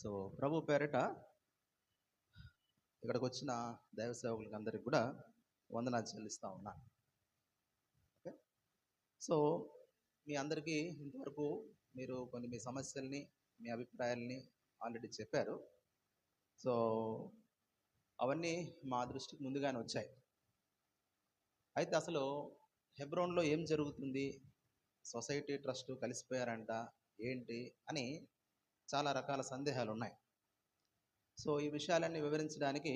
So ప్రభు పేరిట ఇక్కడికి వచ్చిన దైవ సేవకులకి అందరికి కూడా వందనాలు చెల్లిస్తా ఉన్నా. ఓకే, సో మీ అందరికీ ఇంతవరకు మీరు కొన్ని మీ సమస్యల్ని, మీ అభిప్రాయాల్ని ఆల్రెడీ చెప్పారు. సో అవన్నీ మా దృష్టికి ముందుగానే వచ్చాయి. అయితే అసలు హెబ్రోన్లో ఏం జరుగుతుంది, సొసైటీ ట్రస్ట్ కలిసిపోయారంట ఏంటి అని చాలా రకాల సందేహాలు ఉన్నాయి. సో ఈ విషయాలన్నీ వివరించడానికి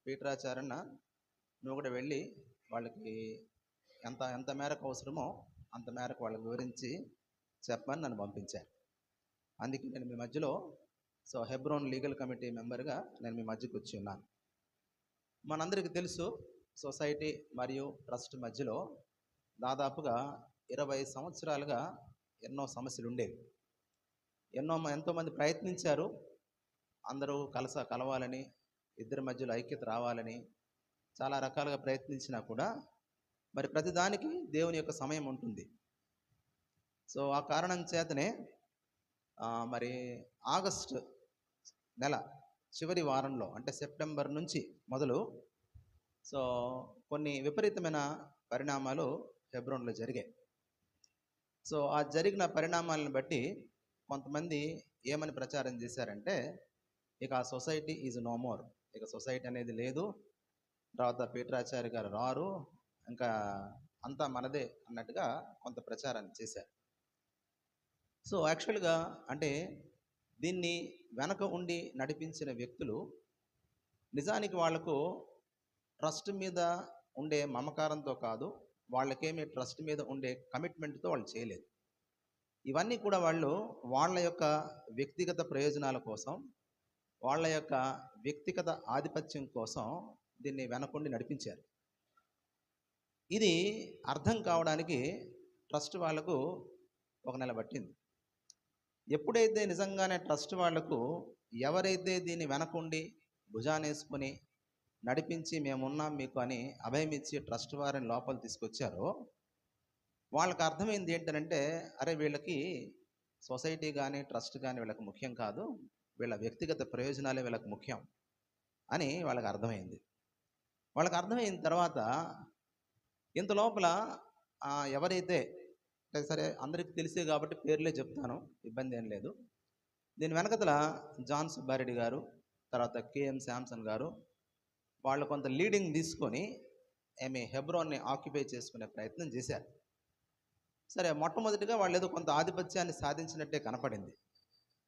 పీటరాచారణ నువ్వు కూడా వెళ్ళి వాళ్ళకి ఎంత ఎంత మేరకు అవసరమో అంత మేరకు వాళ్ళకి వివరించి చెప్పమని నన్ను పంపించారు. అందుకే నేను మీ మధ్యలో హెబ్రోన్ లీగల్ కమిటీ మెంబర్గా నేను మీ మధ్యకి వచ్చి ఉన్నాను. మనందరికీ తెలుసు, సొసైటీ మరియు ట్రస్ట్ మధ్యలో దాదాపుగా 20 సంవత్సరాలుగా ఎన్నో సమస్యలు ఉండేవి. ఎంతోమంది ప్రయత్నించారు, అందరూ కలవాలని, ఇద్దరి మధ్యలో ఐక్యత రావాలని చాలా రకాలుగా ప్రయత్నించినా కూడా మరి ప్రతిదానికి దేవుని యొక్క సమయం ఉంటుంది. సో ఆ కారణం చేతనే మరి ఆగస్టు నెల చివరి వారంలో, అంటే సెప్టెంబర్ నుంచి మొదలు కొన్ని విపరీతమైన పరిణామాలు హెబ్రోన్లో జరిగాయి. సో ఆ జరిగిన పరిణామాలను బట్టి కొంతమంది ఏమని ప్రచారం చేశారంటే, ఇక ఆ సొసైటీ ఈజ్ నో మోర్, ఇక సొసైటీ అనేది లేదు, తర్వాత పీటరాచార్య గారు రారు, ఇంకా అంతా మనదే అన్నట్టుగా కొంత ప్రచారాన్ని చేశారు. సో యాక్చువల్గా అంటే దీన్ని వెనక ఉండి నడిపించిన వ్యక్తులు నిజానికి వాళ్లకు ట్రస్ట్ మీద ఉండే మమకారంతో కాదు, వాళ్ళకేమీ ట్రస్ట్ మీద ఉండే కమిట్మెంట్తో వాళ్ళు చేయలేదు. ఇవన్నీ కూడా వాళ్ళు వాళ్ళ యొక్క వ్యక్తిగత ప్రయోజనాల కోసం, వాళ్ళ యొక్క వ్యక్తిగత ఆధిపత్యం కోసం దీన్ని వెనకుండి నడిపించారు. ఇది అర్థం కావడానికి ట్రస్ట్ వాళ్లకు 1 నెల పట్టింది. ఎప్పుడైతే నిజంగానే ట్రస్ట్ వాళ్లకు ఎవరైతే దీన్ని వెనకుండి భుజానేసుకొని నడిపించి మేమున్నాం మీకు అని అభయమిచ్చి ట్రస్ట్ వారిని లోపల తీసుకొచ్చారో వాళ్ళకి అర్థమైంది ఏంటంటే, అరే వీళ్ళకి సొసైటీ కానీ ట్రస్ట్ కానీ వీళ్ళకి ముఖ్యం కాదు, వీళ్ళ వ్యక్తిగత ప్రయోజనాలే వీళ్ళకి ముఖ్యం అని వాళ్ళకి అర్థమైంది. వాళ్ళకి అర్థమైన తర్వాత ఇంత లోపల ఎవరైతే, సరే అందరికీ తెలిసే కాబట్టి పేర్లే చెప్తాను, ఇబ్బంది ఏం లేదు. దీని వెనకతల జాన్ సుబ్బారెడ్డి గారు, తర్వాత కేఎం శాంసన్ గారు వాళ్ళు కొంత లీడింగ్ తీసుకొని హెబ్రోన్ని ఆక్యుపై చేసుకునే ప్రయత్నం చేశారు. సరే, మొట్టమొదటిగా వాళ్ళు ఏదో కొంత ఆధిపత్యాన్ని సాధించినట్టే కనపడింది.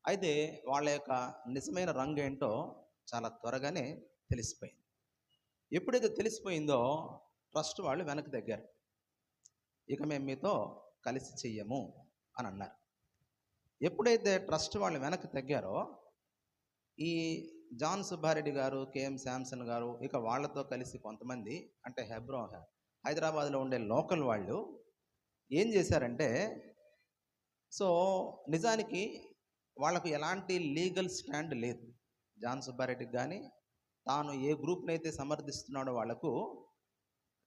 అయితే వాళ్ళ యొక్క నిజమైన రంగు ఏంటో చాలా త్వరగానే తెలిసిపోయింది. ఎప్పుడైతే తెలిసిపోయిందో ట్రస్ట్ వాళ్ళు వెనక్కి తగ్గారు. ఇక మేము మీతో కలిసి చెయ్యము అని అన్నారు. ఎప్పుడైతే ట్రస్ట్ వాళ్ళు వెనక్కి తగ్గారో ఈ జాన్ సుబ్బారెడ్డి గారు, కేఎం శాంసన్ గారు, ఇక వాళ్ళతో కలిసి కొంతమంది, అంటే హైదరాబాద్లో ఉండే లోకల్ వాళ్ళు ఏం చేశారంటే, నిజానికి వాళ్ళకు ఎలాంటి లీగల్ స్టాండ్ లేదు. జాన్ సుబ్బారెడ్డికి కానీ తాను ఏ గ్రూప్ని అయితే సమర్థిస్తున్నాడో వాళ్లకు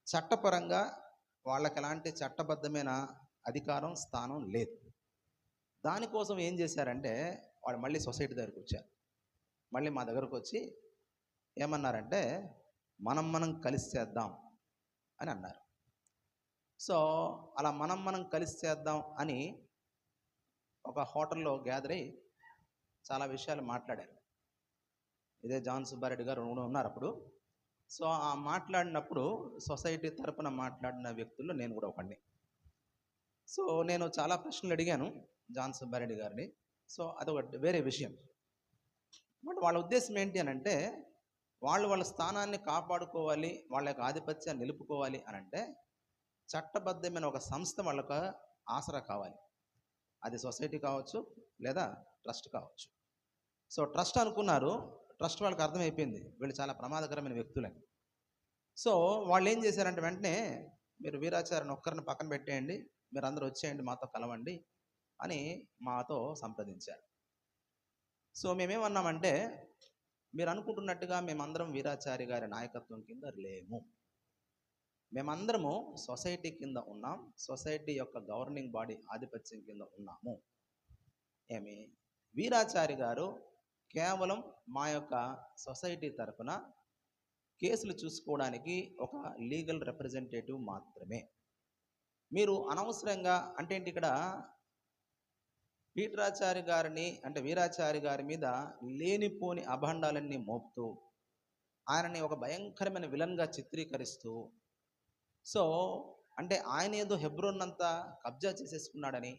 చట్టపరంగా వాళ్ళకి ఎలాంటి చట్టబద్ధమైన అధికారం, స్థానం లేదు. దానికోసం ఏం చేశారంటే వాళ్ళు మళ్ళీ సొసైటీ దగ్గరకు వచ్చారు. మళ్ళీ మా దగ్గరకు వచ్చి ఏమన్నారంటే, మనం కలిసి చేద్దాం అని అన్నారు. అలా మనం కలిసి చేద్దాం అని ఒక హోటల్లో గ్యాదర్ అయ్యి చాలా విషయాలు మాట్లాడారు. ఇదే జాన్ సుబ్బారెడ్డి గారు ఉన్నారు అప్పుడు. ఆ మాట్లాడినప్పుడు సొసైటీ తరపున మాట్లాడిన వ్యక్తుల్లో నేను కూడా ఒకడిని. నేను చాలా ప్రశ్నలు అడిగాను జాన్ సుబ్బారెడ్డి గారిని. అదొక వేరే విషయం. బట్ వాళ్ళ ఉద్దేశం ఏంటి అని అంటే, వాళ్ళ స్థానాన్ని కాపాడుకోవాలి, వాళ్ళ యొక్క ఆధిపత్యాన్ని నిలుపుకోవాలి అని అంటే చట్టబద్ధమైన ఒక సంస్థ వాళ్ళకు ఆసరా కావాలి. అది సొసైటీ కావచ్చు లేదా ట్రస్ట్ కావచ్చు. ట్రస్ట్ అనుకున్నారు. ట్రస్ట్ వాళ్ళకి అర్థమైపోయింది వీళ్ళు చాలా ప్రమాదకరమైన వ్యక్తులని. వాళ్ళు ఏం చేశారంటే, వెంటనే మీరు వీరాచార్యని ఒక్కరిని పక్కన పెట్టేయండి, మీరు అందరూ వచ్చేయండి, మాతో కలవండి అని మాతో సంప్రదించారు. మేమేమన్నామంటే, మీరు అనుకుంటున్నట్టుగా మేమందరం వీరాచార్య గారి నాయకత్వం కింద లేము. మేమందరము సొసైటీ కింద ఉన్నాం, సొసైటీ యొక్క గవర్నింగ్ బాడీ ఆధిపత్యం కింద ఉన్నాము. వీరాచార్య గారు కేవలం మా యొక్క సొసైటీ తరఫున కేసులు చూసుకోవడానికి ఒక లీగల్ రిప్రజెంటేటివ్ మాత్రమే. మీరు అనవసరంగా అంటే ఏంటి, ఇక్కడ పీటరాచారి గారిని అంటే వీరాచారి గారి మీద లేనిపోని అభాండాలన్నీ మోపుతూ ఆయనని ఒక భయంకరమైన విలన్గా చిత్రీకరిస్తూ, సో అంటే ఆయన ఏదో హెబ్రోన్ అంతా కబ్జా చేసేసుకున్నాడని,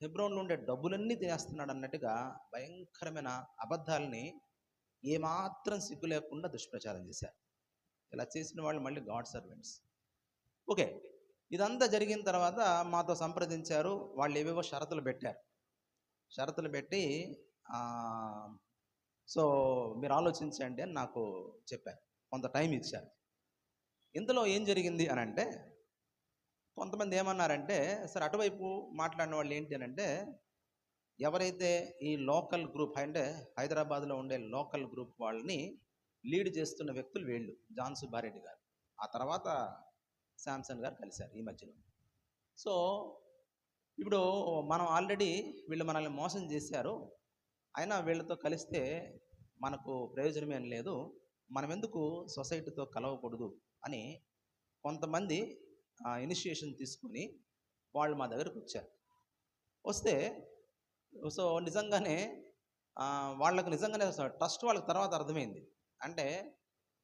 హెబ్రోన్లో ఉండే డబ్బులన్నీ తినేస్తున్నాడు అన్నట్టుగా భయంకరమైన అబద్ధాలని ఏమాత్రం సిగ్గు లేకుండా దుష్ప్రచారం చేశారు. ఇలా చేసిన వాళ్ళు మళ్ళీ గాడ్ సర్వెంట్స్. ఓకే, ఇదంతా జరిగిన తర్వాత మాతో సంప్రదించారు. వాళ్ళు ఏవేవో షరతులు పెట్టారు. షరతులు పెట్టి సో మీరు ఆలోచించండి అని నాకు చెప్పారు, కొంత టైం ఇచ్చారు. ఇంతలో ఏం జరిగింది అని అంటే, కొంతమంది ఏమన్నారంటే, సరే అటువైపు మాట్లాడిన వాళ్ళు ఏంటి అని అంటే, ఎవరైతే ఈ లోకల్ గ్రూప్ అంటే హైదరాబాద్లో ఉండే లోకల్ గ్రూప్ వాళ్ళని లీడ్ చేస్తున్న వ్యక్తులు వీళ్ళు, జాన్ సుబ్బారెడ్డి గారు, ఆ తర్వాత శాంసన్ గారు కలిశారు ఈ మధ్యలో. సో ఇప్పుడు మనం ఆల్రెడీ వీళ్ళు మనల్ని మోసం చేశారు, అయినా వీళ్ళతో కలిస్తే మనకు ప్రయోజనమేం లేదు, మనం ఎందుకు సొసైటీతో కలవకూడదు అని కొంతమంది ఇనిషియేషన్ తీసుకుని వాళ్ళు మా దగ్గరకు వచ్చారు. వస్తే సో నిజంగానే వాళ్ళకు నిజంగానే ట్రస్ట్ వాళ్ళకి తర్వాత అర్థమైంది. అంటే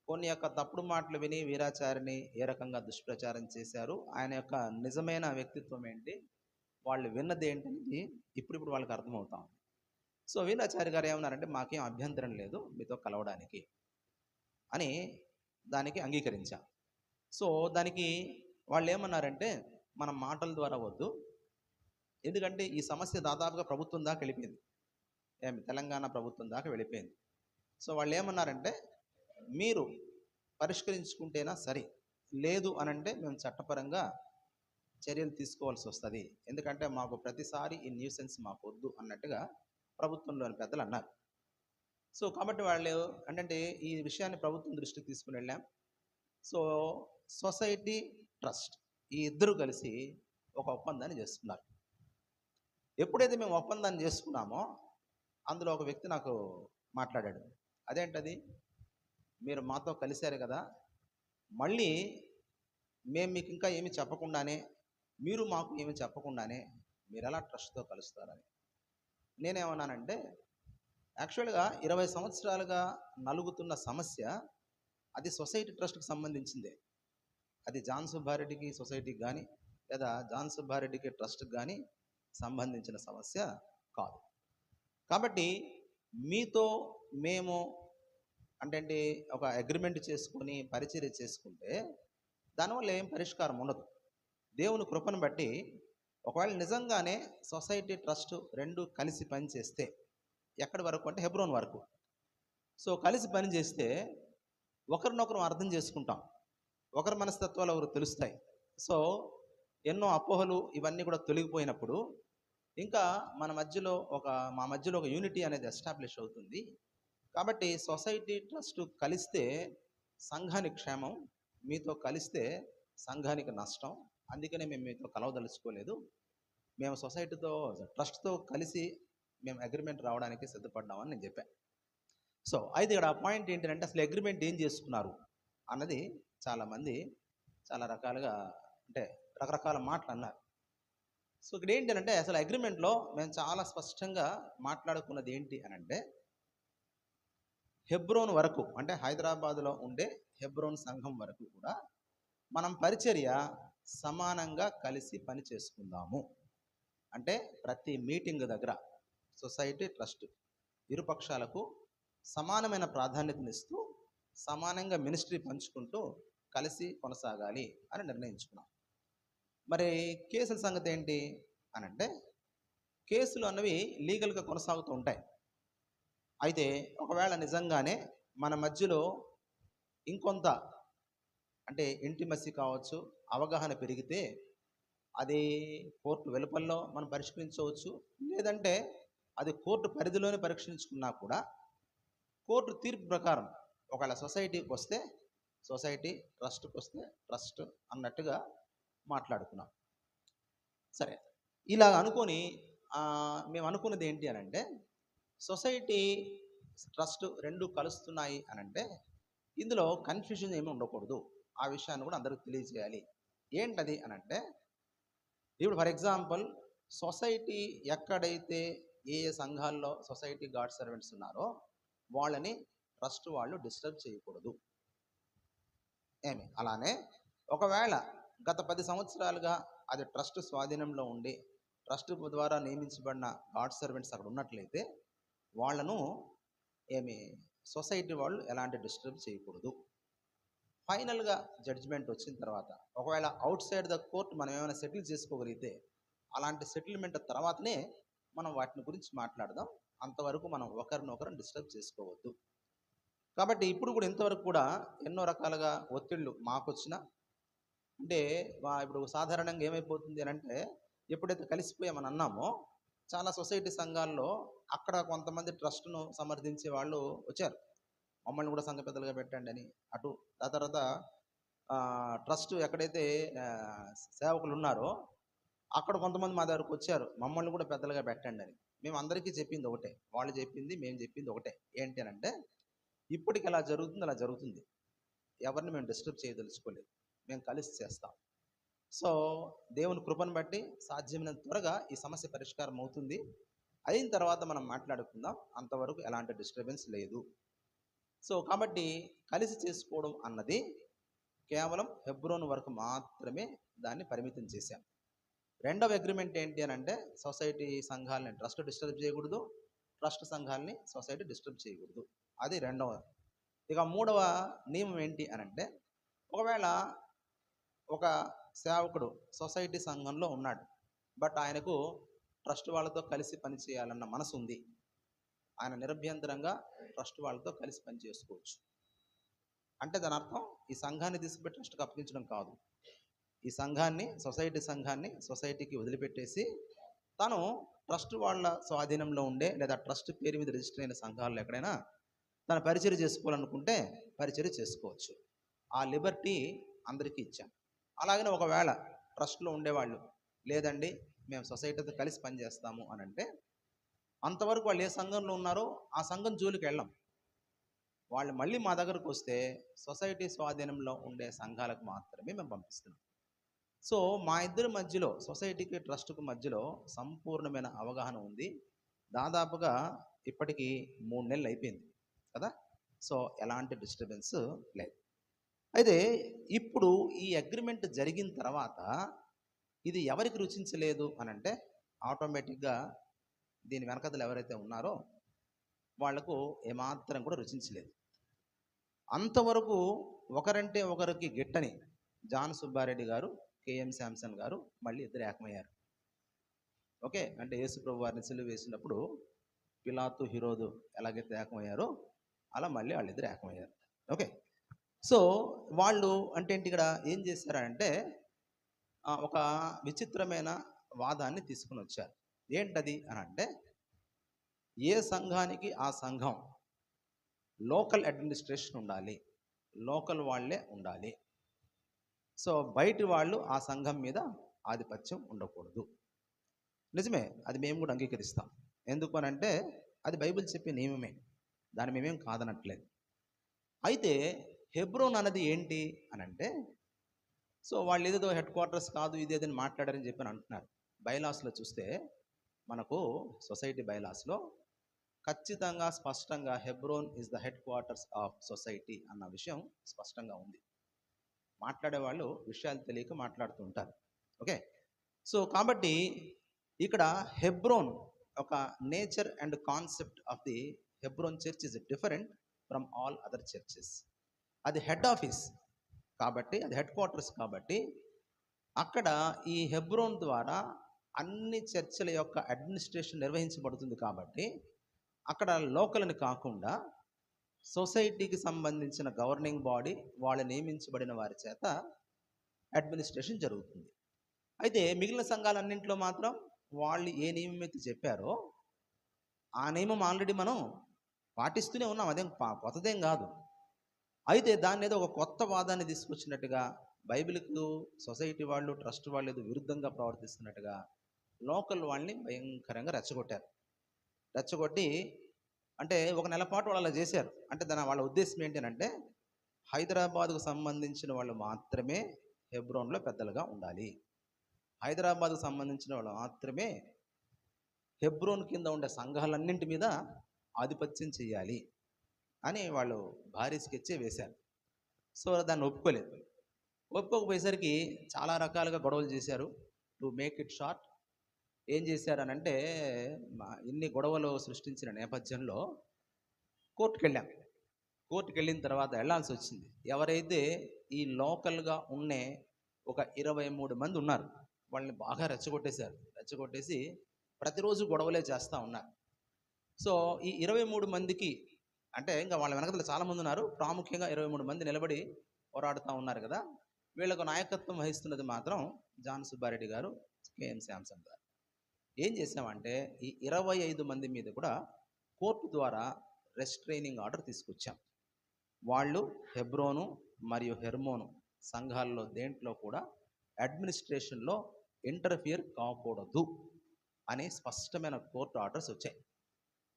కొన్ని యొక్క తప్పుడు మాటలు విని వీరాచారిని ఏ రకంగా దుష్ప్రచారం చేశారు, ఆయన యొక్క నిజమైన వ్యక్తిత్వం ఏంటి, వాళ్ళు విన్నది ఏంటనేది ఇప్పుడు వాళ్ళకి అర్థమవుతాం. సో వీరాచారి గారు ఏమన్నారంటే, మాకేం అభ్యంతరం లేదు మీతో కలవడానికి అని దానికి అంగీకరించాం. సో దానికి వాళ్ళు ఏమన్నారంటే, మన మాటల ద్వారా వద్దు, ఎందుకంటే ఈ సమస్య దాదాపుగా ప్రభుత్వం దాకా వెళ్ళిపోయింది, తెలంగాణ ప్రభుత్వం దాకా వెళ్ళిపోయింది. సో వాళ్ళు ఏమన్నారంటే, మీరు పరిష్కరించుకుంటేనా సరే, లేదు అనంటే మేము చట్టపరంగా చర్యలు తీసుకోవాల్సి వస్తుంది, ఎందుకంటే మాకు ప్రతిసారి ఈ న్యూసెన్స్ మాకు వద్దు అన్నట్టుగా ప్రభుత్వంలోని పెద్దలు అన్నారు. సో కాబట్టి వాళ్ళు అంటే ఈ విషయాన్ని ప్రభుత్వం దృష్టికి తీసుకుని వెళ్ళాం. సో సొసైటీ, ట్రస్ట్ ఈ ఇద్దరు కలిసి ఒక ఒప్పందాన్ని చేస్తున్నారు. ఎప్పుడైతే మేము ఒప్పందాన్ని చేసుకున్నామో అందులో ఒక వ్యక్తి నాకు మాట్లాడాడు. అదేంటది, మీరు మాతో కలిశారు కదా, మళ్ళీ మేము మీకు ఇంకా ఏమి చెప్పకుండానే, మీరు మాకు ఏమి చెప్పకుండానే మీరు ఎలా ట్రస్ట్తో కలుస్తారని. నేనేమన్నానంటే, యాక్చువల్గా 20 సంవత్సరాలుగా నలుగుతున్న సమస్య అది సొసైటీ ట్రస్ట్కి సంబంధించిందే. అది జాన్ సుబ్బారెడ్డికి సొసైటీకి కానీ లేదా జాన్ సుబ్బారెడ్డికి ట్రస్ట్కి కానీ సంబంధించిన సమస్య కాదు. కాబట్టి మీతో మేము అంటే ఒక అగ్రిమెంట్ చేసుకొని పరిచర్య చేసుకుంటే దానివల్ల ఏం పరిష్కారం ఉండదు. దేవుని కృపను బట్టి ఒకవేళ నిజంగానే సొసైటీ ట్రస్ట్ రెండు కలిసి పనిచేస్తే, ఎక్కడి వరకు అంటే హెబ్రోన్ వరకు, సో కలిసి పనిచేస్తే ఒకరినొకరు అర్థం చేసుకుంటాం, ఒకరి మనస్తత్వాలు ఒకరు తెలుస్తాయి. సో ఎన్నో అపోహలు ఇవన్నీ కూడా తొలగిపోయినప్పుడు ఇంకా మా మధ్యలో ఒక యూనిటీ అనేది ఎస్టాబ్లిష్ అవుతుంది. కాబట్టి సొసైటీ ట్రస్ట్ కలిస్తే సంఘానికి క్షేమం, మీతో కలిస్తే సంఘానికి నష్టం, అందుకనే మేము మీతో కలవదలుచుకోలేదు, మేము సొసైటీతో ట్రస్ట్తో కలిసి మేము అగ్రిమెంట్ రావడానికి సిద్ధపడ్డామని నేను చెప్పాను. సో అయితే ఇక్కడ పాయింట్ ఏంటంటే, అసలు అగ్రిమెంట్ ఏం చేసుకున్నారు అన్నది చాలామంది చాలా రకాలుగా అంటే రకరకాల మాటలు అన్నారు. సో ఇక్కడ ఏంటంటే, అసలు అగ్రిమెంట్లో మేము చాలా స్పష్టంగా మాట్లాడుకున్నది ఏంటి అని అంటే, హెబ్రోన్ వరకు అంటే హైదరాబాదులో ఉండే హెబ్రోన్ సంఘం వరకు కూడా మనం పరిచర్య సమానంగా కలిసి పని చేసుకుందాము. అంటే ప్రతి మీటింగ్ దగ్గర సొసైటీ ట్రస్ట్ ఇరుపక్షాలకు సమానమైన ప్రాధాన్యతనిస్తూ సమానంగా మినిస్ట్రీ పంచుకుంటూ కలిసి కొనసాగాలి అని నిర్ణయించుకున్నాం. మరి కేసుల సంగతి ఏంటి అని అంటే, కేసులు అన్నవి లీగల్గా కొనసాగుతూ ఉంటాయి. అయితే ఒకవేళ నిజంగానే మన మధ్యలో ఇంకొంత అంటే ఇంటిమసీ కావచ్చు, అవగాహన పెరిగితే అది కోర్టు వెలుపల్లో మనం పరిష్కరించవచ్చు, లేదంటే అది కోర్టు పరిధిలోనే పరీక్షించుకున్నా కూడా కోర్టు తీర్పు ప్రకారం ఒకవేళ సొసైటీకి వస్తే సొసైటీ, ట్రస్ట్కి వస్తే ట్రస్ట్ అన్నట్టుగా మాట్లాడుకున్నాం. సరే, ఇలా అనుకొని మేము అనుకున్నది ఏంటి అని అంటే, సొసైటీ ట్రస్ట్ రెండు కలుస్తున్నాయి అని అంటే ఇందులో కన్ఫ్యూజన్ ఏమి ఉండకూడదు. ఆ విషయాన్ని కూడా అందరికి తెలియజేయాలి. ఏంటది అని అంటే, ఇప్పుడు ఫర్ ఎగ్జాంపుల్ సొసైటీ ఎక్కడైతే ఏ ఏ సంఘాల్లో సొసైటీ గాడ్ సర్వెంట్స్ ఉన్నారో వాళ్ళని ట్రస్ట్ వాళ్ళు డిస్టర్బ్ చేయకూడదు. అలానే ఒకవేళ గత 10 సంవత్సరాలుగా అది ట్రస్ట్ స్వాధీనంలో ఉండి ట్రస్ట్ ద్వారా నియమించబడిన గాడ్ సర్వెంట్స్ అక్కడ ఉన్నట్లయితే వాళ్ళను ఏమి సొసైటీ వాళ్ళు ఎలాంటి డిస్టర్బ్ చేయకూడదు. ఫైనల్గా జడ్జిమెంట్ వచ్చిన తర్వాత ఒకవేళ అవుట్ సైడ్ ద కోర్ట్ మనం ఏమైనా సెటిల్ చేసుకోగలిగితే అలాంటి సెటిల్మెంట్ తర్వాతనే మనం వాటిని గురించి మాట్లాడదాం. అంతవరకు మనం ఒకరినొకరు డిస్టర్బ్ చేసుకోవద్దు. కాబట్టి ఇప్పుడు కూడా ఇంతవరకు కూడా ఎన్నో రకాలుగా ఒత్తిళ్ళు మాకు వచ్చినా అంటే ఇప్పుడు సాధారణంగా ఏమైపోతుంది అని అంటే, ఎప్పుడైతే కలిసిపోయామని అన్నామో చాలా సొసైటీ సంఘాల్లో అక్కడ కొంతమంది ట్రస్ట్ను సమర్థించే వాళ్ళు వచ్చారు. మమ్మల్ని కూడా సంఘ పెద్దలుగా పెట్టండి అని. అటు ఆ తర్వాత ట్రస్ట్ ఎక్కడైతే సేవకులు ఉన్నారో అక్కడ కొంతమంది మా దగ్గరకు వచ్చారు, మమ్మల్ని కూడా పెద్దలుగా పెట్టండి అని. మేము అందరికీ చెప్పింది ఒకటే, వాళ్ళు చెప్పింది మేము చెప్పింది ఒకటే. ఏంటి అని అంటే, ఇప్పటికి ఎలా జరుగుతుంది అలా జరుగుతుంది. ఎవరిని మేము డిస్టర్బ్ చేయదలుచుకోలేదు, మేము కలిసి చేస్తాం. సో దేవుని కృపను బట్టి సాధ్యమైనంత త్వరగా ఈ సమస్య పరిష్కారం అవుతుంది. అయిన తర్వాత మనం మాట్లాడుకుందాం. అంతవరకు ఎలాంటి డిస్టర్బెన్స్ లేదు. సో కాబట్టి కలిసి చేసుకోవడం అన్నది కేవలం హెబ్రోన్ వరకు మాత్రమే దాన్ని పరిమితం చేశాం. రెండవ అగ్రిమెంట్ ఏంటి అని అంటే, సొసైటీ సంఘాలని ట్రస్ట్ డిస్టర్బ్ చేయకూడదు, ట్రస్ట్ సంఘాలని సొసైటీ డిస్టర్బ్ చేయకూడదు. అది రెండవ. ఇక మూడవ నియమం ఏంటి అని అంటే, ఒకవేళ ఒక సేవకుడు సొసైటీ సంఘంలో ఉన్నాడు, బట్ ఆయనకు ట్రస్ట్ వాళ్ళతో కలిసి పనిచేయాలన్న మనసు ఉంది. ఆయన నిరభ్యంతరంగా ట్రస్ట్ వాళ్ళతో కలిసి పని చేసుకోవచ్చు. అంటే దాని అర్థం ఈ సంఘాన్ని తీసుకుపోయి ట్రస్ట్కి అప్పగించడం కాదు. ఈ సంఘాన్ని సొసైటీకి వదిలిపెట్టేసి తను ట్రస్ట్ వాళ్ళ స్వాధీనంలో ఉండే లేదా ట్రస్ట్ పేరు మీద రిజిస్టర్ అయిన సంఘాల్లో ఎక్కడైనా తన పరిచర్య చేసుకోవాలనుకుంటే పరిచర్య చేసుకోవచ్చు. ఆ లిబర్టీ అందరికీ ఇచ్చాం. అలాగనే ఒకవేళ ట్రస్ట్లో ఉండేవాళ్ళు లేదండి మేము సొసైటీతో కలిసి పనిచేస్తాము అని అంటే, అంతవరకు వాళ్ళు ఏ సంఘంలో ఉన్నారో ఆ సంఘం జోలికి వెళ్ళాం. వాళ్ళు మళ్ళీ మా దగ్గరకు వస్తే సొసైటీ స్వాధీనంలో ఉండే సంఘాలకు మాత్రమే మేము పంపిస్తున్నాం. సో మా ఇద్దరి మధ్యలో, సొసైటీకి ట్రస్ట్కు మధ్యలో సంపూర్ణమైన అవగాహన ఉంది. దాదాపుగా ఇప్పటికీ 3 నెలలు అయిపోయింది కదా. సో ఎలాంటి డిస్టర్బెన్స్ లేదు. అయితే ఇప్పుడు ఈ అగ్రిమెంట్ జరిగిన తర్వాత ఇది ఎవరికి రుచించలేదు అని అంటే, ఆటోమేటిక్గా దీని వెనకతలు ఎవరైతే ఉన్నారో వాళ్లకు ఏమాత్రం కూడా రుచించలేదు. అంతవరకు ఒకరంటే ఒకరికి గిట్టని జాన్ సుబ్బారెడ్డి గారు, కేఎం శాంసన్ గారు మళ్ళీ ఇద్దరు ఏకమయ్యారు. ఓకే, అంటే యేసు ప్రభు వారిని సిలువ వేసినప్పుడు పిలాతు, హీరోదు ఎలాగైతే ఏకమయ్యారో అలా మళ్ళీ వాళ్ళిద్దరు ఏకమయ్యారు. ఓకే, సో వాళ్ళు అంటే ఏంటి, ఇక్కడ ఏం చేశారంటే ఒక విచిత్రమైన వాదాన్ని తీసుకుని వచ్చారు. ఏంటది అని అంటే, ఏ సంఘానికి ఆ సంఘం లోకల్ అడ్మినిస్ట్రేషన్ ఉండాలి, లోకల్ వాళ్ళే ఉండాలి. సో బయటి వాళ్ళు ఆ సంఘం మీద ఆధిపత్యం ఉండకూడదు. నిజమే, అది మేము కూడా అంగీకరిస్తాం. ఎందుకు అని అంటే అది బైబిల్ చెప్పే నియమమే, దాన్ని మేమేం కాదనట్లేదు. అయితే హెబ్రోన్ అన్నది ఏంటి అని అంటే, సో వాళ్ళు ఏదో హెడ్ క్వార్టర్స్ కాదు ఇదేదని మాట్లాడారని చెప్పి అంటున్నారు. బైలాస్లో చూస్తే మనకు సొసైటీ బైలాస్లో ఖచ్చితంగా స్పష్టంగా Hebron is the head quarters of society అన్న విషయం స్పష్టంగా ఉంది. మాట్లాడేవాళ్ళు విషయాలు తెలియక మాట్లాడుతూ ఉంటారు. ఓకే, సో కాబట్టి ఇక్కడ హెబ్రోన్ ఒక nature and concept of the Hebron church is different from all other churches. అది హెడ్ ఆఫీస్ కాబట్టి, అది హెడ్ క్వార్టర్స్ కాబట్టి, అక్కడ ఈ హెబ్రోన్ ద్వారా అన్ని చర్చిల యొక్క అడ్మినిస్ట్రేషన్ నిర్వహించబడుతుంది. కాబట్టి అక్కడ లోకల్ అని కాకుండా సొసైటీకి సంబంధించిన గవర్నింగ్ బాడీ, వాళ్ళు నియమించబడిన వారి చేత అడ్మినిస్ట్రేషన్ జరుగుతుంది. అయితే మిగిలిన సంఘాలన్నింటిలో మాత్రం వాళ్ళు ఏ నియమం అయితే చెప్పారో ఆ నియమం ఆల్రెడీ మనం పాటిస్తూనే ఉన్నాం, అదేం కొత్తదేం కాదు. అయితే దాన్ని ఏదో ఒక కొత్త వాదాన్ని తీసుకొచ్చినట్టుగా, బైబిల్కు సొసైటీ వాళ్ళు, ట్రస్ట్ వాళ్ళు ఏదో విరుద్ధంగా ప్రవర్తిస్తున్నట్టుగా లోకల్ వాళ్ళని భయంకరంగా రెచ్చగొట్టారు. రెచ్చగొట్టి అంటే ఒక నెల పాటు వాళ్ళు అలా చేశారు. అంటే వాళ్ళ ఉద్దేశం ఏంటి అంటే హైదరాబాద్కు సంబంధించిన వాళ్ళు మాత్రమే హెబ్రోన్లో పెద్దలుగా ఉండాలి. హైదరాబాద్కు సంబంధించిన వాళ్ళు మాత్రమే హెబ్రోన్ కింద ఉండే సంఘాలన్నింటి మీద ఆధిపత్యం చేయాలి అని వాళ్ళు భారీ స్కెచ్చే వేశారు. సో దాన్ని ఒప్పుకోలేదు. ఒప్పుకోకపోయేసరికి చాలా రకాలుగా గొడవలు చేశారు. టు మేక్ ఇట్ షార్ట్, ఏం చేశారనంటే ఇన్ని గొడవలు సృష్టించిన నేపథ్యంలో కోర్టుకెళ్ళాం. కోర్టుకెళ్ళిన తర్వాత వెళ్ళాల్సి వచ్చింది. ఎవరైతే ఈ లోకల్గా ఉండే ఒక 23 మంది ఉన్నారు, వాళ్ళని బాగా రెచ్చగొట్టేశారు. రెచ్చగొట్టేసి ప్రతిరోజు గొడవలే చేస్తూ ఉన్నారు. సో ఈ 23 మందికి అంటే ఇంకా వాళ్ళ వెనకతలు చాలామంది ఉన్నారు, ప్రాముఖ్యంగా 23 మంది నిలబడి పోరాడుతూ ఉన్నారు కదా. వీళ్ళకు నాయకత్వం వహిస్తున్నది మాత్రం జాన్ సుబ్బారెడ్డి గారు, కేఎం శాంసన్ గారు. ఏం చేసామంటే ఈ 25 మంది మీద కూడా కోర్టు ద్వారా రెస్ట్రైనింగ్ ఆర్డర్ తీసుకొచ్చాం. వాళ్ళు హెబ్రోను మరియు హెర్మోను సంఘాల్లో దేంట్లో కూడా అడ్మినిస్ట్రేషన్లో ఇంటర్ఫియర్ కాకూడదు అనే స్పష్టమైన కోర్టు ఆర్డర్స్ వచ్చాయి.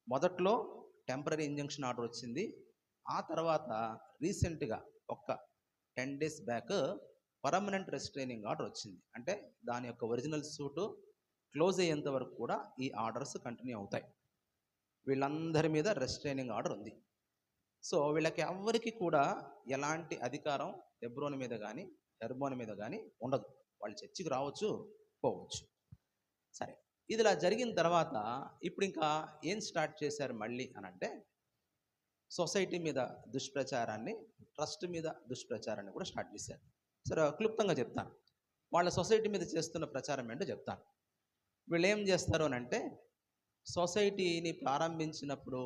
మొదట్లో టెంపరీ ఇంజంక్షన్ ఆర్డర్ వచ్చింది. ఆ తర్వాత రీసెంట్గా ఒక్క 10 days back permanent restraining order వచ్చింది. అంటే దాని యొక్క ఒరిజినల్ సూటు క్లోజ్ అయ్యేంత వరకు కూడా ఈ ఆర్డర్స్ కంటిన్యూ అవుతాయి. వీళ్ళందరి మీద రెస్ట్రైనింగ్ ఆర్డర్ ఉంది. సో వీళ్ళకి ఎవరికి కూడా ఎలాంటి అధికారం హెబ్రోన్ మీద కానీ హెర్మోన్ మీద కానీ ఉండదు. వాళ్ళు చర్చికి రావచ్చు, పోవచ్చు. సరే, ఇది ఇలా జరిగిన తర్వాత ఇప్పుడు ఇంకా ఏం స్టార్ట్ చేశారు మళ్ళీ అని అంటే సొసైటీ మీద దుష్ప్రచారాన్ని, ట్రస్ట్ మీద దుష్ప్రచారాన్ని కూడా స్టార్ట్ చేశారు. సరే, క్లుప్తంగా చెప్తాను. వాళ్ళ సొసైటీ మీద చేస్తున్న ప్రచారం ఏంటో చెప్తాను. వీళ్ళు ఏం చేస్తారు అని అంటే సొసైటీని ప్రారంభించినప్పుడు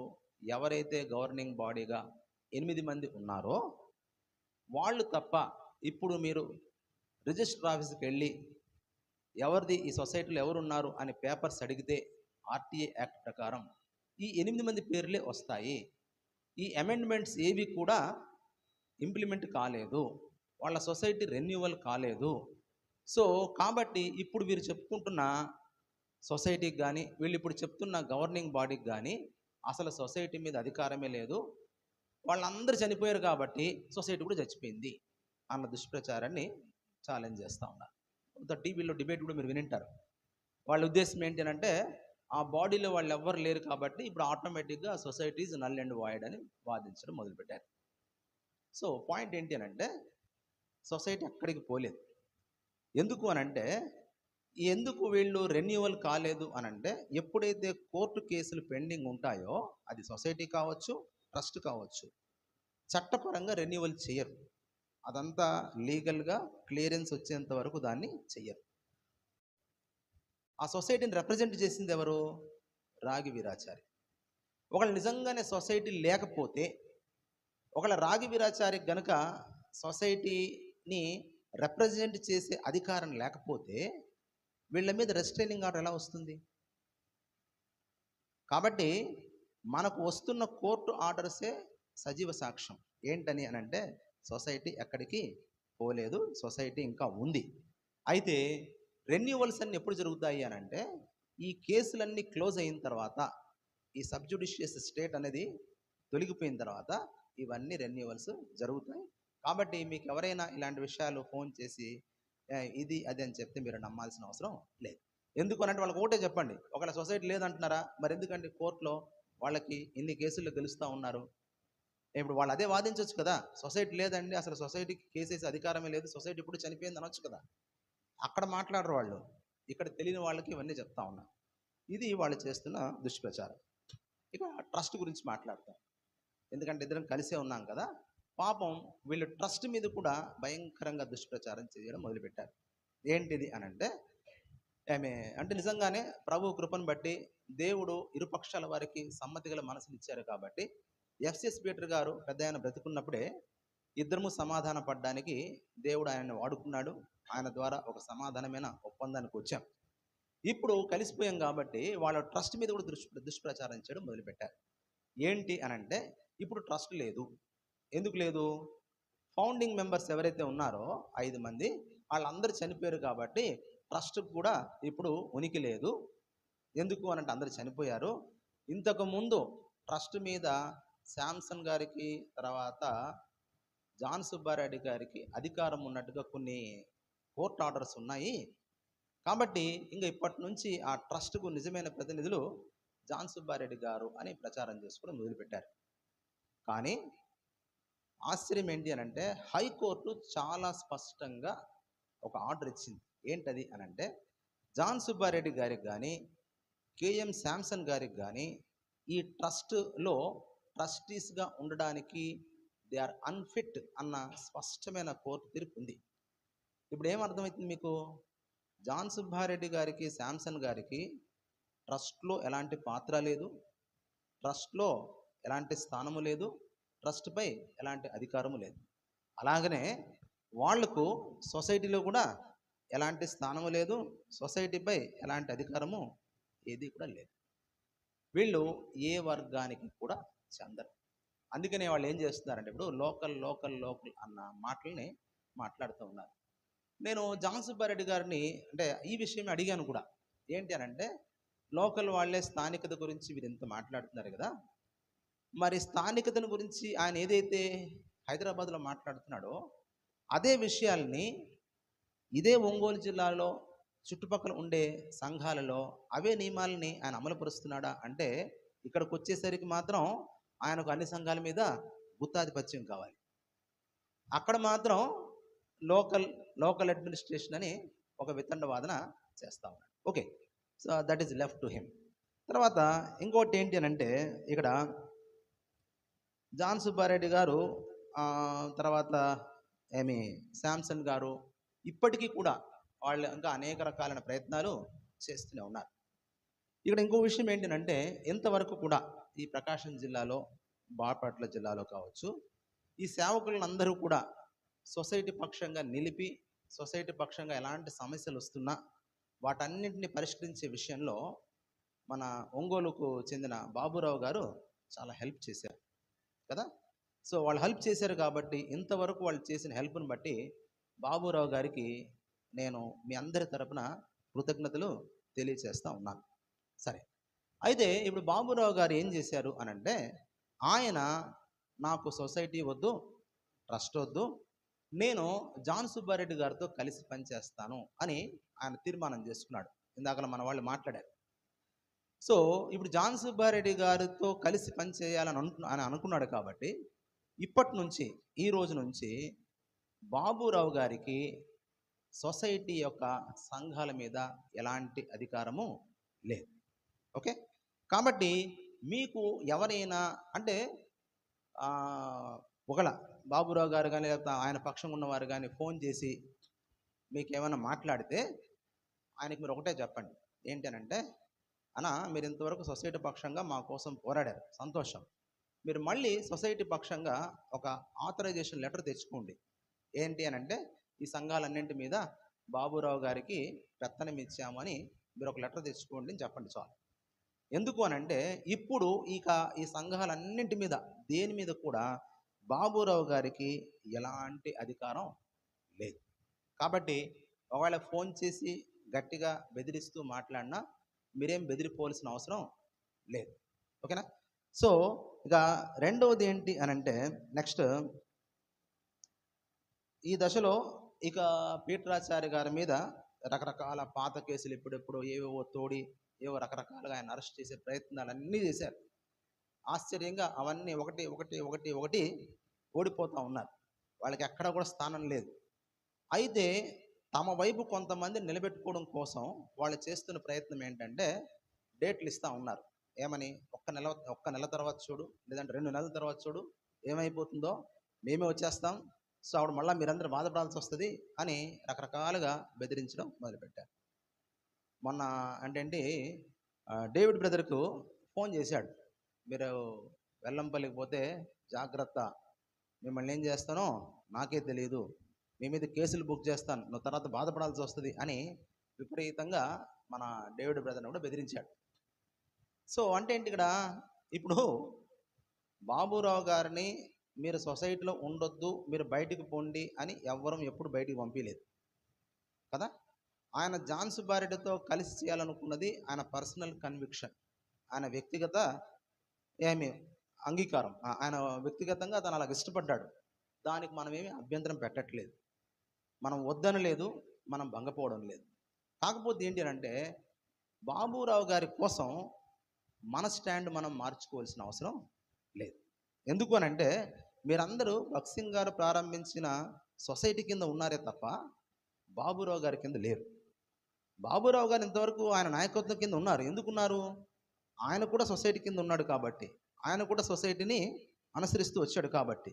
ఎవరైతే గవర్నింగ్ బాడీగా 8 మంది ఉన్నారో వాళ్ళు తప్ప ఇప్పుడు మీరు రిజిస్టర్ ఆఫీస్కి వెళ్ళి ఎవరిది ఈ సొసైటీలో ఎవరున్నారు అని పేపర్స్ అడిగితే ఆర్టీఏ యాక్ట్ ప్రకారం ఈ 8 మంది పేర్లే వస్తాయి. ఈ అమెండ్మెంట్స్ ఏవి కూడా ఇంప్లిమెంట్ కాలేదు, వాళ్ళ సొసైటీ రెన్యువల్ కాలేదు. సో కాబట్టి ఇప్పుడు వీరు చెప్పుకుంటున్న సొసైటీకి కానీ వీళ్ళు ఇప్పుడు చెప్తున్న గవర్నింగ్ బాడీకి కానీ అసలు సొసైటీ మీద అధికారమే లేదు, వాళ్ళందరూ చనిపోయారు కాబట్టి సొసైటీ కూడా చచ్చిపోయింది అన్న దుష్ప్రచారాన్ని ఛాలెంజ్ చేస్తూ ఉన్నారు. టీవీలో డిబేట్ కూడా మీరు వినింటారు. వాళ్ళ ఉద్దేశం ఏంటి అంటే ఆ బాడీలో వాళ్ళు ఎవ్వరు లేరు కాబట్టి ఇప్పుడు ఆటోమేటిక్గా సొసైటీస్ నల్ అండ్ వాయిడ్ అని వాదించడం మొదలుపెట్టారు. సో పాయింట్ ఏంటి అని అంటే సొసైటీ అక్కడికి పోలేదు. ఎందుకు అనంటే ఎందుకు వీళ్ళు రెన్యువల్ కాలేదు అనంటే ఎప్పుడైతే కోర్టు కేసులు పెండింగ్ ఉంటాయో అది సొసైటీ కావచ్చు, ట్రస్ట్ కావచ్చు, చట్టపరంగా రెన్యువల్ చేయరు. అదంతా లీగల్గా క్లియరెన్స్ వచ్చేంత వరకు దాన్ని చెయ్యరు. ఆ సొసైటీని రిప్రజెంట్ చేసింది ఎవరు? రాగి వీరాచారి. ఒకళ్ళు నిజంగానే సొసైటీ లేకపోతే, ఒకళ్ళ రాగి వీరాచారికి గనుక సొసైటీని రిప్రజెంట్ చేసే అధికారం లేకపోతే వీళ్ళ మీద రెస్ట్రైనింగ్ ఆర్డర్ ఎలా వస్తుంది? కాబట్టి మనకు వస్తున్న కోర్టు ఆర్డర్సే సజీవ సాక్ష్యం. ఏంటని అని అంటే సొసైటీ ఎక్కడికి పోలేదు, సొసైటీ ఇంకా ఉంది. అయితే రెన్యువల్స్ అన్ని ఎప్పుడు జరుగుతాయి అని అంటే ఈ కేసులన్నీ క్లోజ్ అయిన తర్వాత, ఈ సబ్జుడిషియస్ స్టేట్ అనేది తొలగిపోయిన తర్వాత ఇవన్నీ రెన్యువల్స్ జరుగుతాయి. కాబట్టి మీకు ఎవరైనా ఇలాంటి విషయాలు ఫోన్ చేసి ఇది అది అని చెప్తే మీరు నమ్మాల్సిన అవసరం లేదు. ఎందుకు అనంటే వాళ్ళకి ఒకటే చెప్పండి, ఒకవేళ సొసైటీ లేదంటున్నారా, మరి ఎందుకంటే కోర్టులో వాళ్ళకి ఇన్ని కేసులు గెలుస్తూ ఉన్నారు. ఇప్పుడు వాళ్ళు అదే వాదించవచ్చు కదా, సొసైటీ లేదండి, అసలు సొసైటీకి కేసేసి అధికారమే లేదు, సొసైటీ ఇప్పుడు చనిపోయింది అనొచ్చు కదా. అక్కడ మాట్లాడరు వాళ్ళు, ఇక్కడ తెలియని వాళ్ళకి ఇవన్నీ చెప్తా ఉన్నారు. ఇది వాళ్ళు చేస్తున్న దుష్ప్రచారం. ఇక ట్రస్ట్ గురించి మాట్లాడతాం, ఎందుకంటే ఇద్దరం కలిసే ఉన్నాం కదా. పాపం వీళ్ళు ట్రస్ట్ మీద కూడా భయంకరంగా దుష్ప్రచారం చేయడం మొదలుపెట్టారు. ఏంటిది అని అంటే నిజంగానే ప్రభు కృపను బట్టి దేవుడు ఇరుపక్షాల వారికి సమ్మతి గల మనసుని ఇచ్చారు. కాబట్టి ఎఫ్సిఎస్ పీటర్ గారు పెద్ద ఆయన బ్రతుకున్నప్పుడే ఇద్దరము సమాధాన పడడానికి దేవుడు ఆయన్ని వాడుకున్నాడు. ఆయన ద్వారా ఒక సమాధానమైన ఒప్పందానికి వచ్చాం. ఇప్పుడు కలిసిపోయాం కాబట్టి వాళ్ళ ట్రస్ట్ మీద కూడా దుష్ప్రచారం చేయడం మొదలుపెట్టారు. ఏంటి అని అంటే ఇప్పుడు ట్రస్ట్ లేదు. ఎందుకు లేదు? ఫౌండింగ్ మెంబర్స్ ఎవరైతే ఉన్నారో 5 మంది వాళ్ళందరూ చనిపోయారు కాబట్టి ట్రస్ట్ కూడా ఇప్పుడు ఉనికి లేదు. ఎందుకు అనంటే అందరూ చనిపోయారు. ఇంతకు ముందు ట్రస్ట్ మీద శాంసన్ గారికి, తర్వాత జాన్ సుబ్బారెడ్డి గారికి అధికారం ఉన్నట్టుగా కొన్ని కోర్టు ఆర్డర్స్ ఉన్నాయి. కాబట్టి ఇంక ఇప్పటి నుంచి ఆ ట్రస్ట్కు నిజమైన ప్రతినిధులు జాన్ సుబ్బారెడ్డి గారు అని ప్రచారం చేసుకోవడం మొదలుపెట్టారు. కానీ ఆశ్చర్యం ఏంటి అని అంటే, హైకోర్టు చాలా స్పష్టంగా ఒక ఆర్డర్ ఇచ్చింది. ఏంటది అని అంటే, జాన్ సుబ్బారెడ్డి గారికి కానీ, కేఎం శాంసన్ గారికి కానీ ఈ ట్రస్ట్లో ట్రస్టీస్గా ఉండడానికి దే ఆర్ అన్ఫిట్ అన్న స్పష్టమైన కోర్టు తీర్పు ఉంది. ఇప్పుడు ఏమర్థమవుతుంది మీకు? జాన్ సుబ్బారెడ్డి గారికి, శాంసన్ గారికి ట్రస్ట్లో ఎలాంటి పాత్ర లేదు, ట్రస్ట్లో ఎలాంటి స్థానము లేదు, ట్రస్ట్పై ఎలాంటి అధికారము లేదు. అలాగనే వాళ్లకు సొసైటీలో కూడా ఎలాంటి స్థానము లేదు, సొసైటీపై ఎలాంటి అధికారము ఏది కూడా లేదు. వీళ్ళు ఏ వర్గానికి కూడా చెందరు. అందుకనే వాళ్ళు ఏం చేస్తున్నారంటే, ఇప్పుడు లోకల్ లోకల్ లోకల్ అన్న మాటల్ని మాట్లాడుతూ ఉన్నారు. నేను జాన్ సుబ్బారెడ్డి గారిని అంటే ఈ విషయం అడిగాను కూడా. ఏంటి అని అంటే, లోకల్ వాళ్ళే స్థానికత గురించి వీరు ఎంత మాట్లాడుతున్నారు కదా, మరి స్థానికతను గురించి ఆయన ఏదైతే హైదరాబాద్లో మాట్లాడుతున్నాడో అదే విషయాల్ని ఇదే ఒంగోలు జిల్లాలో చుట్టుపక్కల ఉండే సంఘాలలో అవే నియమాలని ఆయన అమలుపరుస్తున్నాడా అంటే, ఇక్కడికి వచ్చేసరికి మాత్రం ఆయనకు అన్ని సంఘాల మీద గుత్తాధిపత్యం కావాలి. అక్కడ మాత్రం లోకల్ లోకల్ అడ్మినిస్ట్రేషన్ అని ఒక వితండ వాదన చేస్తూ ఉన్నాడు. Okay, so that is left to him. తర్వాత ఇంకోటి ఏంటి అని అంటే, ఇక్కడ జాన్ సుబ్బారెడ్డి గారు, తర్వాత శాంసన్ గారు ఇప్పటికీ కూడా వాళ్ళు ఇంకా అనేక రకాలైన ప్రయత్నాలు చేస్తూనే ఉన్నారు. ఇక్కడ ఇంకో విషయం ఏంటంటే, ఇంతవరకు కూడా ఈ ప్రకాశం జిల్లాలో, బాపట్ల జిల్లాలో కావచ్చు, ఈ సేవకులందరూ కూడా సొసైటీ పక్షంగా నిలిపి, సొసైటీ పక్షంగా ఎలాంటి సమస్యలు వస్తున్నా వాటన్నింటినీ పరిష్కరించే విషయంలో మన ఒంగోలుకు చెందిన బాబురావు గారు చాలా హెల్ప్ చేశారు కదా. సో వాళ్ళు హెల్ప్ చేశారు కాబట్టి ఇంతవరకు వాళ్ళు చేసిన హెల్ప్ను బట్టి బాబురావు గారికి నేను మీ అందరి తరపున కృతజ్ఞతలు తెలియచేస్తూ ఉన్నాను. సరే, అయితే ఇప్పుడు బాబురావు గారు ఏం చేశారు అని అంటే, ఆయన నాకు సొసైటీ వద్దు, ట్రస్ట్ వద్దు, నేను జాన్ సుబ్బారెడ్డి గారితో కలిసి పనిచేస్తాను అని ఆయన తీర్మానం చేసుకున్నాడు. ఇందాక మన వాళ్ళు మాట్లాడారు. సో ఇప్పుడు జాన్ సుబ్బారెడ్డి గారితో కలిసి పనిచేయాలని అనుకున్నాడు కాబట్టి ఇప్పటి నుంచి, ఈ రోజు నుంచి బాబురావు గారికి సొసైటీ యొక్క సంఘాల మీద ఎలాంటి అధికారము లేదు. ఓకే, కాబట్టి మీకు ఎవరైనా అంటే ఒకవేళ బాబురావు గారు కానీ లేకపోతే ఆయన పక్షం ఉన్నవారు కానీ ఫోన్ చేసి మీకు ఏమైనా మాట్లాడితే ఆయనకి మీరు ఒకటే చెప్పండి. ఏంటి అని అంటే, అన్నా మీరు ఇంతవరకు సొసైటీ పక్షంగా మా కోసం పోరాడారు, సంతోషం. మీరు మళ్ళీ సొసైటీ పక్షంగా ఒక ఆథరైజేషన్ లెటర్ తెచ్చుకోండి. ఏంటి అని అంటే, ఈ సంఘాలన్నింటి మీద బాబురావు గారికి పెత్తనం ఇచ్చామని మీరు ఒక లెటర్ తెచ్చుకోండి అని చెప్పండి చాలు. ఎందుకు అని అంటే, ఇప్పుడు ఈ సంఘాలన్నింటి మీద దేని మీద కూడా బాబురావు గారికి ఎలాంటి అధికారం లేదు. కాబట్టి ఒకవేళ ఫోన్ చేసి గట్టిగా బెదిరిస్తూ మాట్లాడినా మీరేం బెదిరిపోవాల్సిన అవసరం లేదు. ఓకేనా. సో ఇక రెండవది ఏంటి అని అంటే, నెక్స్ట్ ఈ దశలో ఇక పీఠరాచార్య గారి మీద రకరకాల పాత కేసులు ఇప్పుడెప్పుడు ఏవేవో తోడి ఏవో రకరకాలుగా ఆయన అరెస్ట్ చేసే ప్రయత్నాలు అన్నీ చేశారు. ఆశ్చర్యంగా అవన్నీ ఒకటి ఒకటి ఒకటి ఒకటి ఓడిపోతూ ఉన్నారు. వాళ్ళకి ఎక్కడ కూడా స్థానం లేదు. అయితే తమ వైపు కొంతమంది నిలబెట్టుకోవడం కోసం వాళ్ళు చేస్తున్న ప్రయత్నం ఏంటంటే, డేట్లు ఇస్తూ ఉన్నారు. ఏమని, ఒక్క నెల తర్వాత చూడు, లేదంటే 2 నెలల తర్వాత చూడు, ఏమైపోతుందో మేమే వచ్చేస్తాం, సో ఆవిడ మళ్ళీ మీరందరూ బాధపడాల్సి వస్తుంది అని రకరకాలుగా బెదిరించడం మొదలుపెట్టారు. మొన్న అంటే డేవిడ్ బ్రదర్కు ఫోన్ చేశాడు, మీరు వెల్లంపల్లికి పోతే జాగ్రత్త, మిమ్మల్ని ఏం చేస్తానో నాకే తెలియదు, మీ మీద కేసులు బుక్ చేస్తాను, నువ్వు తర్వాత బాధపడాల్సి వస్తుంది అని విపరీతంగా మన డేవిడ్ బ్రదర్ని కూడా బెదిరించాడు. సో అంటే ఏంటి, ఇక్కడ ఇప్పుడు బాబురావు గారిని మీరు సొసైటీలో ఉండొద్దు, మీరు బయటికి పోండి అని ఎప్పుడు బయటికి పంపించలేదు కదా. ఆయన జాన్ సుబ్బారెడ్డితో కలిసి చేయాలనుకున్నది ఆయన పర్సనల్ కన్విక్షన్, ఆయన వ్యక్తిగత ఏమి అంగీకారం, ఆయన వ్యక్తిగతంగా తను అలాగ ఇష్టపడ్డాడు. దానికి మనం ఏమి అభ్యంతరం పెట్టట్లేదు, మనం వద్దనలేదు, మనం భంగపోవడం లేదు. కాకపోతే ఏంటి అంటే బాబురావు గారి కోసం మన స్టాండ్ మనం మార్చుకోవాల్సిన అవసరం లేదు. ఎందుకు అనంటే మీరందరూ భగత్ సింగ్ గారు ప్రారంభించిన సొసైటీ కింద ఉన్నారే తప్ప బాబురావు గారి కింద లేరు. బాబురావు గారు ఇంతవరకు ఆయన నాయకత్వం కింద ఉన్నారు. ఎందుకున్నారు? ఆయన కూడా సొసైటీ కింద ఉన్నాడు కాబట్టి, ఆయన కూడా సొసైటీని అనుసరిస్తూ వచ్చాడు కాబట్టి.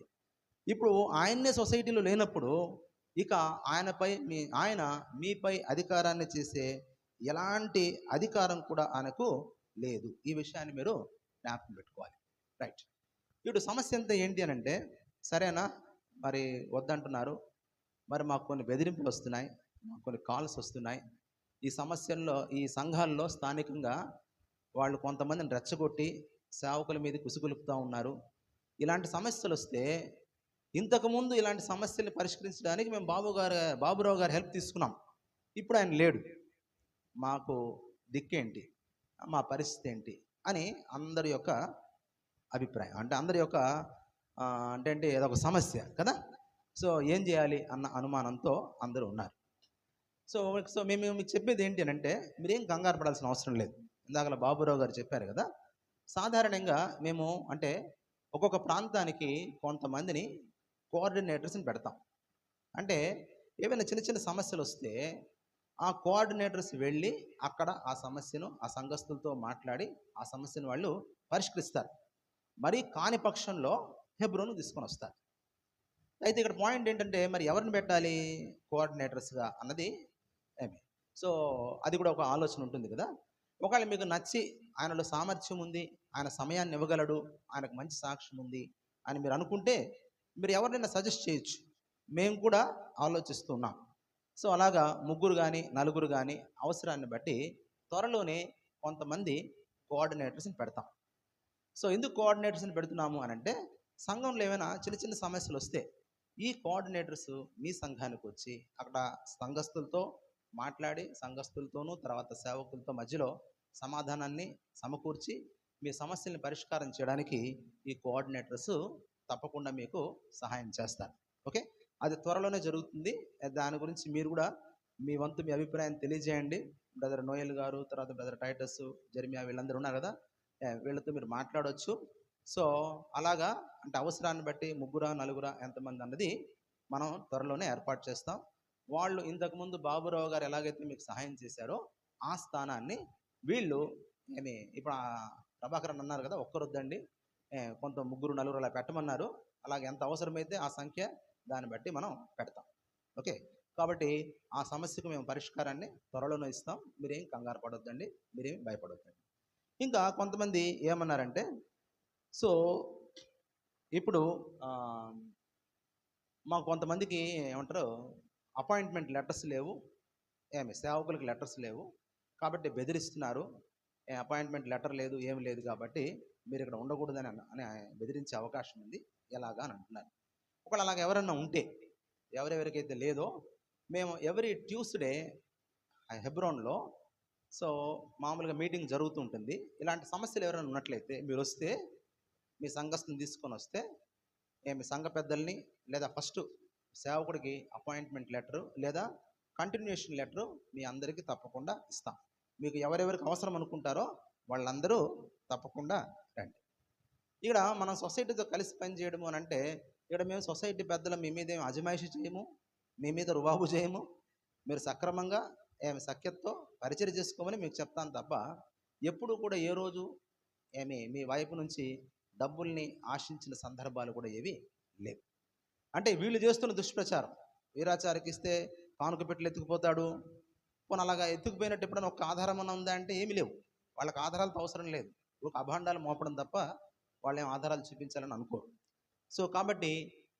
ఇప్పుడు ఆయన్నే సొసైటీలో లేనప్పుడు ఇక ఆయన మీపై అధికారాన్ని చేసే ఎలాంటి అధికారం కూడా ఆయనకు లేదు. ఈ విషయాన్ని మీరు జ్ఞాపకం పెట్టుకోవాలి. రైట్. ఇప్పుడు సమస్య అంతా ఏంటి అని అంటే, సరేనా, మరి వద్దంటున్నారు, మరి మాకు కొన్ని బెదిరింపులు వస్తున్నాయి, మాకు కొన్ని కాల్స్ వస్తున్నాయి. ఈ సమస్యల్లో ఈ సంఘాల్లో స్థానికంగా వాళ్ళు కొంతమందిని రెచ్చగొట్టి సేవకుల మీద కుసుగులుపుతూ ఉన్నారు. ఇలాంటి సమస్యలు వస్తే ఇంతకుముందు ఇలాంటి సమస్యల్ని పరిష్కరించడానికి మేము బాబురావు గారి హెల్ప్ తీసుకున్నాం. ఇప్పుడు ఆయన లేడు, మాకు దిక్కేంటి, మా పరిస్థితి ఏంటి అని అందరి యొక్క అభిప్రాయం. అంటే అందరి యొక్క అంటే ఏదో ఒక సమస్య కదా. సో ఏం చేయాలి అన్న అనుమానంతో అందరూ ఉన్నారు. సో సో మేము మీకు చెప్పేది ఏంటి అని అంటే, మీరేం కంగారు పడాల్సిన అవసరం లేదు. ఇందాక బాబురావు గారు చెప్పారు కదా, సాధారణంగా మేము అంటే ఒక్కొక్క ప్రాంతానికి కొంతమందిని కోఆర్డినేటర్స్ని పెడతాం. అంటే ఏవైనా చిన్న చిన్న సమస్యలు వస్తే ఆ కోఆర్డినేటర్స్ వెళ్ళి అక్కడ ఆ సమస్యను ఆ సంఘస్థులతో మాట్లాడి ఆ సమస్యను వాళ్ళు పరిష్కరిస్తారు. మరి కాని పక్షంలో హెబ్రోను తీసుకొని వస్తారు. అయితే ఇక్కడ పాయింట్ ఏంటంటే, మరి ఎవరిని పెట్టాలి కోఆర్డినేటర్స్గా అన్నది ఏమి. సో అది కూడా ఒక ఆలోచన ఉంటుంది కదా. ఒకవేళ మీకు నచ్చి ఆయనలో సామర్థ్యం ఉంది, ఆయన సమయాన్ని ఇవ్వగలడు, ఆయనకు మంచి సాక్ష్యం ఉంది అని మీరు అనుకుంటే మీరు ఎవరినైనా సజెస్ట్ చేయొచ్చు. మేము కూడా ఆలోచిస్తున్నాం. సో అలాగా ముగ్గురు కానీ నలుగురు కానీ అవసరాన్ని బట్టి త్వరలోనే కొంతమంది కోఆర్డినేటర్స్ని పెడతాం. సో ఎందుకు కోఆర్డినేటర్స్ని పెడుతున్నాము అని అంటే, సంఘంలో ఏమైనా చిన్న చిన్న సమస్యలు వస్తే ఈ కోఆర్డినేటర్స్ మీ సంఘానికి వచ్చి అక్కడ సంఘస్థులతో మాట్లాడి సంఘస్థులతోనూ తర్వాత సేవకులతో మధ్యలో సమాధానాన్ని సమకూర్చి మీ సమస్యల్ని పరిష్కారం చేయడానికి ఈ కోఆర్డినేటర్స్ తప్పకుండా మీకు సహాయం చేస్తారు. ఓకే, అది త్వరలోనే జరుగుతుంది. దాని గురించి మీరు కూడా మీ వంతు మీ అభిప్రాయాన్ని తెలియజేయండి. బ్రదర్ నోయల్ గారు, తర్వాత బ్రదర్ టైటస్, జెర్మియా వీళ్ళందరూ ఉన్నారు కదా, వీళ్ళతో మీరు మాట్లాడవచ్చు. సో అలాగా అంటే అవసరాన్ని బట్టి ముగ్గురా నలుగురా ఎంతమంది అన్నది మనం త్వరలోనే ఏర్పాటు చేస్తాం. వాళ్ళు ఇంతకుముందు బాబురావు గారు ఎలాగైతే మీకు సహాయం చేశారో ఆ స్థానాన్ని వీళ్ళు ఇప్పుడు ప్రభాకరన్ అన్నారు కదా, ఒక్కరొద్దండి, కొంత ముగ్గురు నలుగురు అలా పెట్టమన్నారు. అలాగే ఎంత అవసరమైతే ఆ సంఖ్య దాన్ని బట్టి మనం పెడతాం. ఓకే, కాబట్టి ఆ సమస్యకు మేము పరిష్కారాన్ని త్వరలోనే ఇస్తాం. మీరేం కంగారు పడొద్దండి, మీరేం భయపడొద్దండి. ఇంకా కొంతమంది ఏమన్నారంటే, సో ఇప్పుడు మాకు కొంతమందికి ఏమంటారు అపాయింట్మెంట్ లెటర్స్ లేవు, సేవకులకు లెటర్స్ లేవు కాబట్టి బెదిరిస్తున్నారు. అపాయింట్మెంట్ లెటర్ లేదు, ఏమి లేదు కాబట్టి మీరు ఇక్కడ ఉండకూడదని అని బెదిరించే అవకాశం ఉంది ఎలాగా అని అంటున్నారు. ఒకవేళ అలాగ ఎవరన్నా ఉంటే, ఎవరెవరికైతే లేదో, మేము ఎవ్రీ ట్యూస్డే హెబ్రోన్లో సో మామూలుగా మీటింగ్ జరుగుతూ ఉంటుంది. ఇలాంటి సమస్యలు ఎవరైనా ఉన్నట్లయితే మీరు వస్తే మీ సంఘస్థుని తీసుకొని వస్తే మీ సంఘ పెద్దల్ని లేదా ఫస్ట్ సేవకుడికి అపాయింట్మెంట్ లెటరు లేదా కంటిన్యూషన్ లెటరు మీ అందరికీ తప్పకుండా ఇస్తాం. మీకు ఎవరెవరికి అవసరం అనుకుంటారో వాళ్ళందరూ తప్పకుండా రండి. ఇక్కడ మనం సొసైటీతో కలిసి పనిచేయడము అని అంటే, ఇక్కడ మేము సొసైటీ పెద్దలు మీ మీద ఏమి అజమాయిషి చేయము, మీ మీద రుబాబు చేయము. మీరు సక్రమంగా సఖ్యతతో పరిచయం చేసుకోమని మీకు చెప్తాను తప్ప ఎప్పుడు కూడా ఏ రోజు మీ వైపు నుంచి డబ్బుల్ని ఆశించిన సందర్భాలు కూడా ఏవి లేవు. అంటే వీళ్ళు చేస్తున్న దుష్ప్రచారం, వీరాచారికి ఇస్తే కానుక పెట్టులు ఎత్తుకుపోతాడు, పోనీ అలాగా ఎత్తుకుపోయినట్టు ఎప్పుడైనా ఒక ఆధారం అన్న ఉందా అంటే ఏమి లేవు. వాళ్ళకి ఆధారాలతో అవసరం లేదు, ఒక అభాండాలు మోపడం తప్ప వాళ్ళు ఏం ఆధారాలు చూపించాలని అనుకోరు. సో కాబట్టి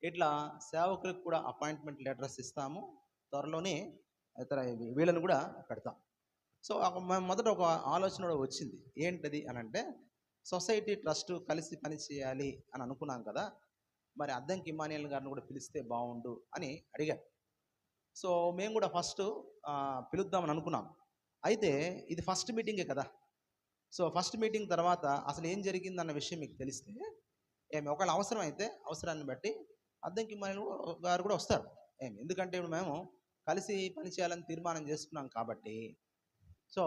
ఇట్లా సేవకులకు కూడా అపాయింట్మెంట్ లెటర్స్ ఇస్తాము, త్వరలోనే ఇతర వీళ్ళని కూడా పెడతాం. సో మొదట ఒక ఆలోచన వచ్చింది, ఏంటది అని అంటే, సొసైటీ ట్రస్ట్ కలిసి పని చేయాలి అని అనుకున్నాం కదా, మరి అద్దంకి ఇమానియల్ గారిని కూడా పిలిస్తే బాగుండు అని అడిగారు. సో మేము కూడా ఫస్ట్ పిలుద్దామని అనుకున్నాం. అయితే ఇది ఫస్ట్ మీటింగే కదా, సో ఫస్ట్ మీటింగ్ తర్వాత అసలు ఏం జరిగిందన్న విషయం మీకు తెలిస్తే ఒకవేళ అవసరం అయితే అవసరాన్ని బట్టి అద్దంకి మన గారు కూడా వస్తారు. ఎందుకంటే ఇప్పుడు మేము కలిసి పని చేయాలని తీర్మానం చేసుకున్నాం కాబట్టి సో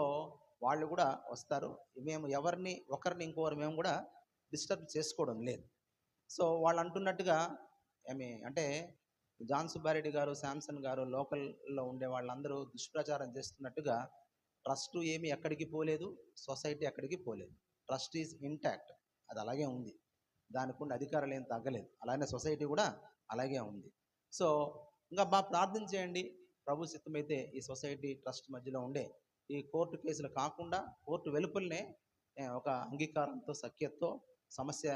వాళ్ళు కూడా వస్తారు. మేము ఎవరిని ఒకరిని ఇంకొకరు మేము కూడా డిస్టర్బ్ చేసుకోవడం లేదు. సో వాళ్ళు అంటున్నట్టుగా అంటే జాన్ సుబ్బారెడ్డి గారు, శాంసన్ గారు లోకల్లో ఉండే వాళ్ళందరూ దుష్ప్రచారం చేస్తున్నట్టుగా ట్రస్ట్ ఏమి ఎక్కడికి పోలేదు, సొసైటీ ఎక్కడికి పోలేదు. ట్రస్ట్ ఈజ్ ఇంటాక్ట్, అది అలాగే ఉంది. దానికి ఉన్న అధికారాలు ఏం తగ్గలేదు. అలానే సొసైటీ కూడా అలాగే ఉంది. సో ఇంకా బాగా ప్రార్థన చేయండి. ప్రభు చిత్తమైతే ఈ సొసైటీ ట్రస్ట్ మధ్యలో ఉండే ఈ కోర్టు కేసులు కాకుండా కోర్టు వెలుపలనే ఒక అంగీకారంతో సఖ్యతతో సమస్య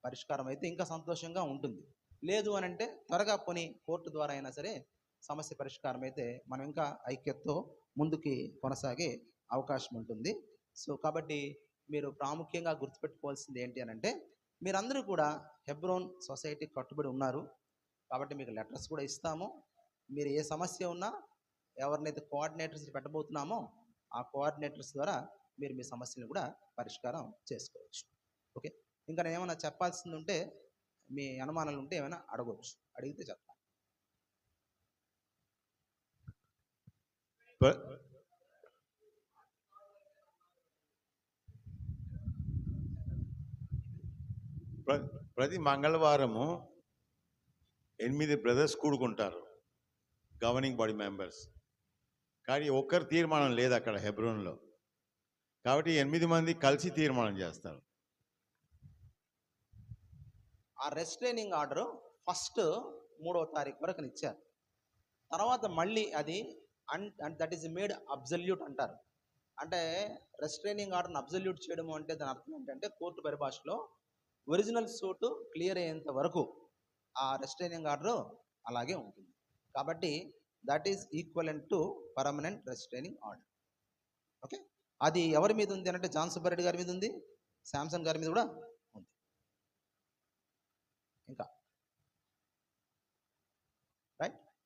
పరిష్కారం అయితే ఇంకా సంతోషంగా ఉంటుంది. లేదు అని అంటే త్వరగా కొని కోర్టు ద్వారా అయినా సరే సమస్య పరిష్కారం అయితే మనం ఇంకా ఐక్యతతో ముందుకి కొనసాగే అవకాశం ఉంటుంది. సో కాబట్టి మీరు ప్రాముఖ్యంగా గుర్తుపెట్టుకోవాల్సింది ఏంటి అని అంటే మీరందరూ కూడా హెబ్రోన్ సొసైటీ కట్టుబడి ఉన్నారు కాబట్టి మీకు లెటర్స్ కూడా ఇస్తాము. మీరు ఏ సమస్య ఉన్నా ఎవరినైతే కోఆర్డినేటర్స్ పెట్టబోతున్నామో ఆ కోఆర్డినేటర్స్ ద్వారా మీరు మీ సమస్యలను కూడా పరిష్కారం చేసుకోవచ్చు. ఓకే, ఇంకా నేను ఏమైనా చెప్పాల్సింది ఉంటే మీ అనుమానాలు ఉంటే ఏమైనా అడగవచ్చు, అడిగితే చెప్తాను. ప్రతి మంగళవారము 8 బ్రదర్స్ కూడుకుంటారు, గవర్నింగ్ బాడీ మెంబర్స్. కానీ ఒక్కరు తీర్మానం లేదు అక్కడ హెబ్రోన్లో, కాబట్టి 8 మంది కలిసి తీర్మానం చేస్తారు. ఆ రెస్ట్రైనింగ్ ఆర్డర్ ఫస్ట్ 3వ తారీఖు వరకు ఇచ్చారు. తర్వాత మళ్ళీ అది దట్ ఈస్ మేడ్ అబ్జల్యూట్ అంటారు. అంటే రెస్ట్రైనింగ్ ఆర్డర్ని అబ్జల్యూట్ చేయడం అంటే దాని అర్థం ఏంటంటే కోర్టు పరిభాషలో ఒరిజినల్ సూటు క్లియర్ అయ్యేంత వరకు ఆ రెస్ట్రైనింగ్ ఆర్డర్ అలాగే ఉంటుంది. కాబట్టి that is equivalent to permanent restraining order. Okay, అది ఎవరి మీద ఉంది అంటే జాన్ సుబ్బారెడ్డి గారి మీద ఉంది, శాంసన్ గారి మీద కూడా